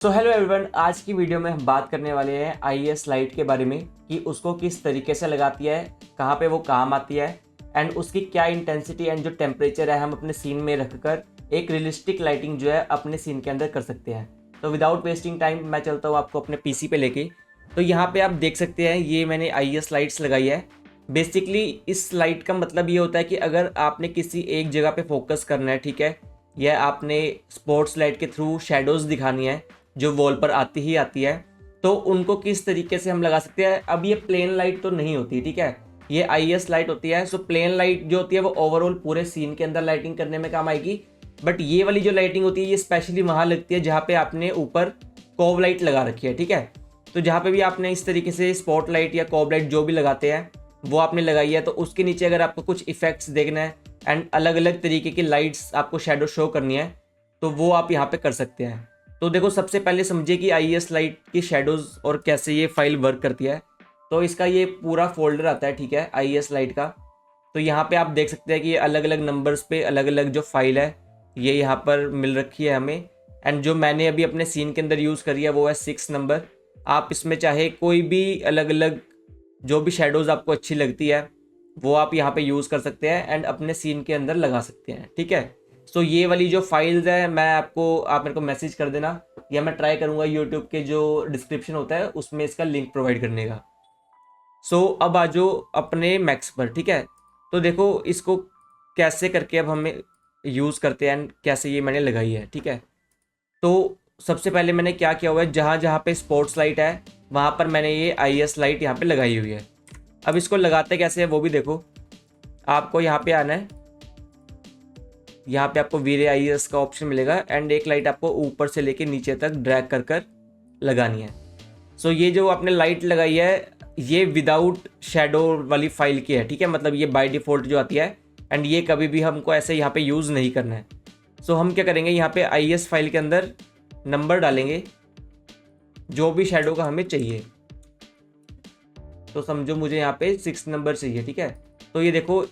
So hello everyone, आज की video में हम बात करने वाले हैं आईएस लाइट के बारे में कि उसको किस तरीके से लगाती है, कहाँ पे वो काम आती है एंड उसकी क्या इंटेंसिटी एंड जो टेम्परेचर है हम अपने सीन में रखकर एक रियलिस्टिक लाइटिंग जो है अपने सीन के अंदर कर सकते हैं। तो विदाउट वेस्टिंग टाइम मैं चलता हूँ आपको अपने पीसी पे लेके। तो यहाँ पे आप देख सकते हैं ये मैंने आईएस लाइट्स लगाई है। बेसिकली इस लाइट का मतलब ये होता है कि अगर आपने किसी एक जगह पे फोकस करना है, ठीक है, या आपने स्पॉट्स लाइट के थ्रू शेडोज़ दिखानी है जो वॉल पर आती ही आती है, तो उनको किस तरीके से हम लगा सकते हैं। अब ये प्लेन लाइट तो नहीं होती, ठीक है, ये आईएस लाइट होती है। सो प्लेन लाइट जो होती है वो ओवरऑल पूरे सीन के अंदर लाइटिंग करने में काम आएगी, बट ये वाली जो लाइटिंग होती है ये स्पेशली वहाँ लगती है जहाँ पे आपने ऊपर कोव लाइट लगा रखी है, ठीक है। तो जहाँ पे भी आपने इस तरीके से स्पॉट लाइट या कोव लाइट जो भी लगाते हैं वो आपने लगाई है, तो उसके नीचे अगर आपको कुछ इफेक्ट्स देखना है एंड अलग अलग तरीके की लाइट्स आपको शेडो शो करनी है तो वो आप यहाँ पे कर सकते हैं। तो देखो, सबसे पहले समझिए कि आईएस लाइट की शेडोज़ और कैसे ये फाइल वर्क करती है। तो इसका ये पूरा फोल्डर आता है, ठीक है, आईएस लाइट का। तो यहाँ पे आप देख सकते हैं कि ये अलग अलग नंबर्स पे अलग अलग जो फाइल है ये यहाँ पर मिल रखी है हमें। एंड जो मैंने अभी अपने सीन के अंदर यूज़ करी है वो है 6 नंबर। आप इसमें चाहे कोई भी अलग अलग जो भी शेडोज़ आपको अच्छी लगती है वो आप यहाँ पे यूज़ कर सकते हैं एंड अपने सीन के अंदर लगा सकते हैं, ठीक है। सो ये वाली जो फाइल्स है आप मेरे को मैसेज कर देना, या मैं ट्राई करूँगा यूट्यूब के जो डिस्क्रिप्शन होता है उसमें इसका लिंक प्रोवाइड करने का। सो अब आ जाओ अपने मैक्स पर, ठीक है। तो देखो इसको कैसे करके अब हमें यूज़ करते हैं एंड कैसे ये मैंने लगाई है, ठीक है। तो सबसे पहले मैंने क्या किया हुआ है, जहाँ जहाँ पे स्पॉट्स लाइट है वहाँ पर मैंने ये आईएस लाइट यहाँ पे लगाई हुई है। अब इसको लगाते कैसे है वो भी देखो। आपको यहाँ पे आना है, यहाँ पे आपको वीरे आईएस का ऑप्शन मिलेगा एंड एक लाइट आपको ऊपर से लेके नीचे तक ड्रैग कर कर लगानी है। सो ये जो आपने लाइट लगाई है ये विदाउट शेडो वाली फाइल की है, ठीक है, मतलब ये बाय डिफ़ॉल्ट जो आती है एंड ये कभी भी हमको ऐसे यहाँ पे यूज़ नहीं करना है। सो हम क्या करेंगे, यहाँ पे आईएस फाइल के अंदर नंबर डालेंगे जो भी शेडो का हमें चाहिए। तो समझो मुझे यहाँ पे 6 नंबर चाहिए, ठीक है। तो ये देखो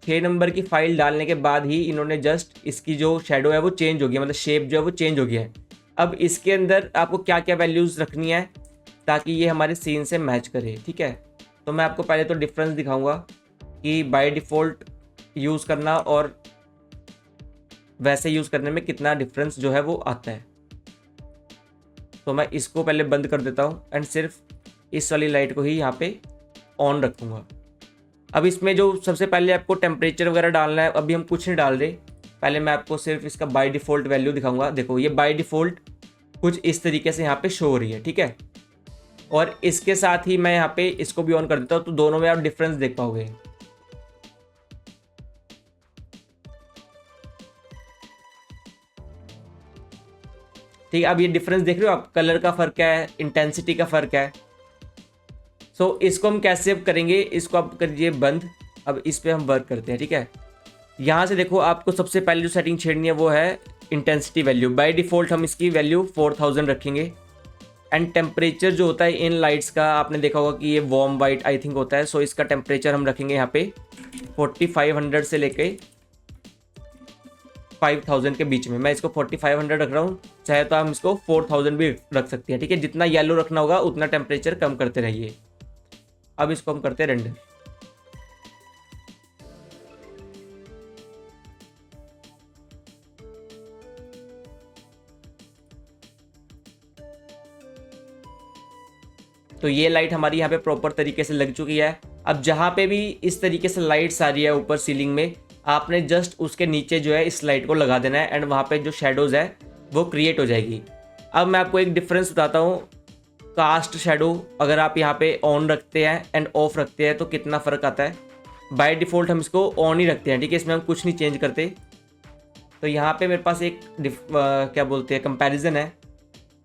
6 नंबर की फाइल डालने के बाद ही इन्होंने जस्ट इसकी जो शेडो है वो चेंज हो गया, मतलब शेप जो है वो चेंज हो गया है। अब इसके अंदर आपको क्या क्या वैल्यूज़ रखनी है ताकि ये हमारे सीन से मैच करे, ठीक है। तो मैं आपको पहले तो डिफरेंस दिखाऊंगा कि बाय डिफ़ॉल्ट यूज़ करना और वैसे यूज़ करने में कितना डिफरेंस जो है वो आता है। तो मैं इसको पहले बंद कर देता हूँ एंड सिर्फ इस वाली लाइट को ही यहाँ पे ऑन रखूँगा। अब इसमें जो सबसे पहले आपको टेम्परेचर वगैरह डालना है, अभी हम कुछ नहीं डाल रहे, पहले मैं आपको सिर्फ इसका बाय डिफ़ॉल्ट वैल्यू दिखाऊंगा। देखो ये बाय डिफ़ॉल्ट कुछ इस तरीके से यहाँ पे शो हो रही है, ठीक है। और इसके साथ ही मैं यहाँ पे इसको भी ऑन कर देता हूँ, तो दोनों में आप डिफरेंस देख पाओगे। ठीक है, अब ये डिफरेंस देख रहे हो आप, कलर का फ़र्क है, इंटेंसिटी का फ़र्क है। सो इसको हम कैसे अब करेंगे, इसको आप करिए बंद। अब इस पर हम वर्क करते हैं, ठीक है। यहाँ से देखो आपको सबसे पहले जो सेटिंग छेड़नी है वो है इंटेंसिटी वैल्यू। बाय डिफ़ॉल्ट हम इसकी वैल्यू 4000 रखेंगे एंड टेम्परेचर जो होता है इन लाइट्स का आपने देखा होगा कि ये वार्म वाइट आई थिंक होता है। सो इसका टेम्परेचर हम रखेंगे यहाँ पे 4500 से लेके 5000 के बीच में। मैं इसको 4500 रख रहा हूँ, चाहे तो हम इसको 4000 भी रख सकते हैं, ठीक है। जितना येलो रखना होगा उतना टेम्परेचर कम करते रहिए। अब इसको हम करते हैं रेंडर। तो ये लाइट हमारी यहाँ पे प्रॉपर तरीके से लग चुकी है। अब जहाँ पे भी इस तरीके से लाइट्स आ रही है ऊपर सीलिंग में, आपने जस्ट उसके नीचे जो है इस लाइट को लगा देना है एंड वहाँ पे जो शेडोज़ है वो क्रिएट हो जाएगी। अब मैं आपको एक डिफरेंस बताता हूँ, कास्ट शेडो अगर आप यहाँ पे ऑन रखते हैं एंड ऑफ रखते हैं तो कितना फ़र्क आता है। बाय डिफ़ॉल्ट हम इसको ऑन ही रखते हैं, ठीक है, इसमें हम कुछ नहीं चेंज करते। तो यहाँ पे मेरे पास एक क्या बोलते हैं कंपैरिजन है।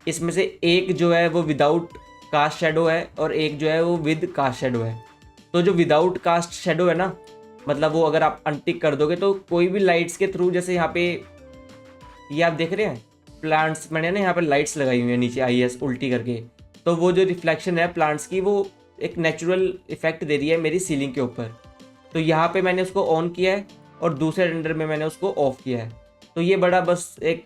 इसमें से एक जो है वो विदाउट कास्ट शेडो है और एक जो है वो विद कास्ट शेडो है। तो जो विदाउट कास्ट शेडो है ना, मतलब वो अगर आप अनटिक कर दोगे तो कोई भी लाइट्स के थ्रू, जैसे यहाँ पे ये आप देख रहे हैं प्लांट्स, मैंने ना यहाँ पे लाइट्स लगाई हुई है नीचे आईएस उल्टी करके, तो वो जो रिफ्लेक्शन है प्लांट्स की वो एक नेचुरल इफेक्ट दे रही है मेरी सीलिंग के ऊपर। तो यहाँ पे मैंने उसको ऑन किया है और दूसरे रेंडर में मैंने उसको ऑफ किया है। तो ये बड़ा बस एक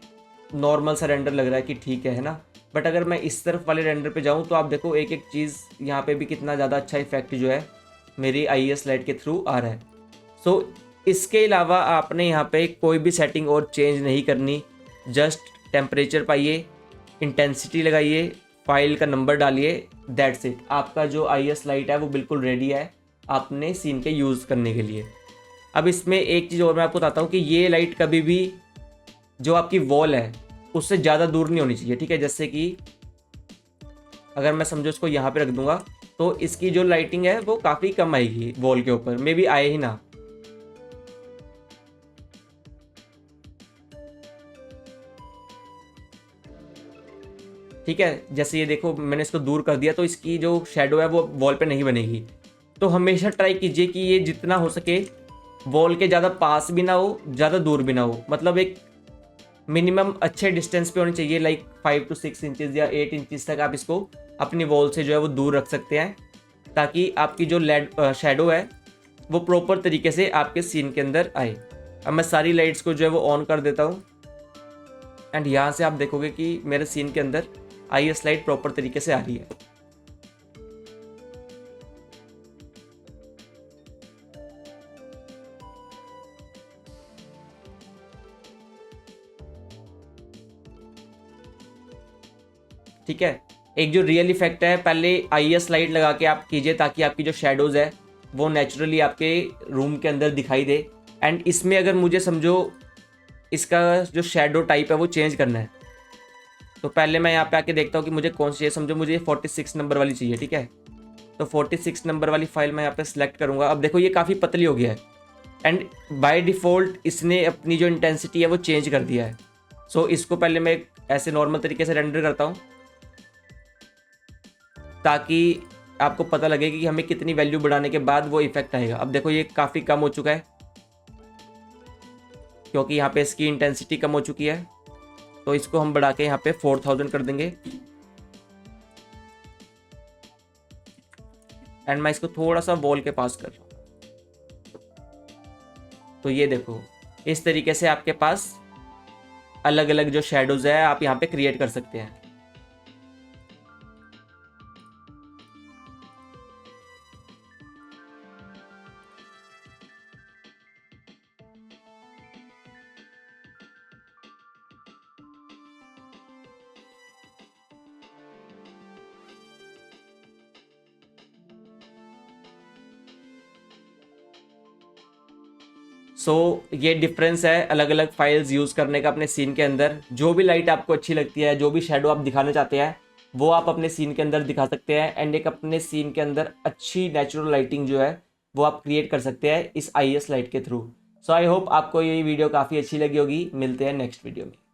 नॉर्मल सा रेंडर लग रहा है कि ठीक है ना, बट अगर मैं इस तरफ वाले रेंडर पे जाऊँ तो आप देखो एक एक चीज़ यहाँ पे भी कितना ज़्यादा अच्छा इफेक्ट जो है मेरी IES लाइट के थ्रू आ रहा है। सो इसके अलावा आपने यहाँ पे कोई भी सेटिंग और चेंज नहीं करनी, जस्ट टेम्परेचर पाइए, इंटेंसिटी लगाइए, फाइल का नंबर डालिए, दैट्स इट। आपका जो IES लाइट है वो बिल्कुल रेडी है आपने सीन के यूज़ करने के लिए। अब इसमें एक चीज़ और मैं आपको बताता हूँ कि ये लाइट कभी भी जो आपकी वॉल है उससे ज़्यादा दूर नहीं होनी चाहिए, ठीक है। जैसे कि अगर मैं समझो इसको यहाँ पे रख दूंगा तो इसकी जो लाइटिंग है वो काफ़ी कम आएगी वॉल के ऊपर, मे बी आए ही ना। ठीक है, जैसे ये देखो मैंने इसको दूर कर दिया तो इसकी जो शेडो है वो वॉल पे नहीं बनेगी। तो हमेशा ट्राई कीजिए कि ये जितना हो सके वॉल के ज़्यादा पास भी ना हो, ज़्यादा दूर भी ना हो, मतलब एक मिनिमम अच्छे डिस्टेंस पे होनी चाहिए, लाइक 5 to 6 इंचज़ या 8 इंचज़ तक आप इसको अपनी वॉल से जो है वो दूर रख सकते हैं, ताकि आपकी जो शेडो है वो प्रॉपर तरीके से आपके सीन के अंदर आए। अब मैं सारी लाइट्स को जो है वो ऑन कर देता हूँ एंड यहाँ से आप देखोगे कि मेरे सीन के अंदर IES लाइट प्रॉपर तरीके से आ रही है। ठीक है, एक जो रियल इफेक्ट है पहले IES लाइट लगा के आप कीजिए ताकि आपकी जो शेडोज़ है वो नेचुरली आपके रूम के अंदर दिखाई दे। एंड इसमें अगर मुझे समझो इसका जो शेडो टाइप है वो चेंज करना है तो पहले मैं यहाँ पे आके देखता हूँ कि मुझे कौन सी चाहिए। समझो मुझे 46 नंबर वाली चाहिए, ठीक है। तो 46 नंबर वाली फाइल मैं यहाँ पे सिलेक्ट करूँगा। अब देखो ये काफ़ी पतली हो गया है एंड बाय डिफ़ॉल्ट इसने अपनी जो इंटेंसिटी है वो चेंज कर दिया है। सो इसको पहले मैं ऐसे नॉर्मल तरीके से रेंडर करता हूँ ताकि आपको पता लगे कि हमें कितनी वैल्यू बढ़ाने के बाद वो इफेक्ट आएगा। अब देखो ये काफ़ी कम हो चुका है क्योंकि यहाँ पे इसकी इंटेंसिटी कम हो चुकी है, तो इसको हम बढ़ा के यहाँ पे 4000 कर देंगे। एंड मैं इसको थोड़ा सा वॉल के पास कर रहा हूँ। तो ये देखो इस तरीके से आपके पास अलग अलग जो शेडोज़ है आप यहाँ पे क्रिएट कर सकते हैं। सो ये डिफरेंस है अलग अलग फाइल्स यूज़ करने का अपने सीन के अंदर। जो भी लाइट आपको अच्छी लगती है, जो भी शेडो आप दिखाना चाहते हैं वो आप अपने सीन के अंदर दिखा सकते हैं एंड एक अपने सीन के अंदर अच्छी नेचुरल लाइटिंग जो है वो आप क्रिएट कर सकते हैं इस IES लाइट के थ्रू। सो आई होप आपको ये वीडियो काफ़ी अच्छी लगी होगी। मिलते हैं नेक्स्ट वीडियो में।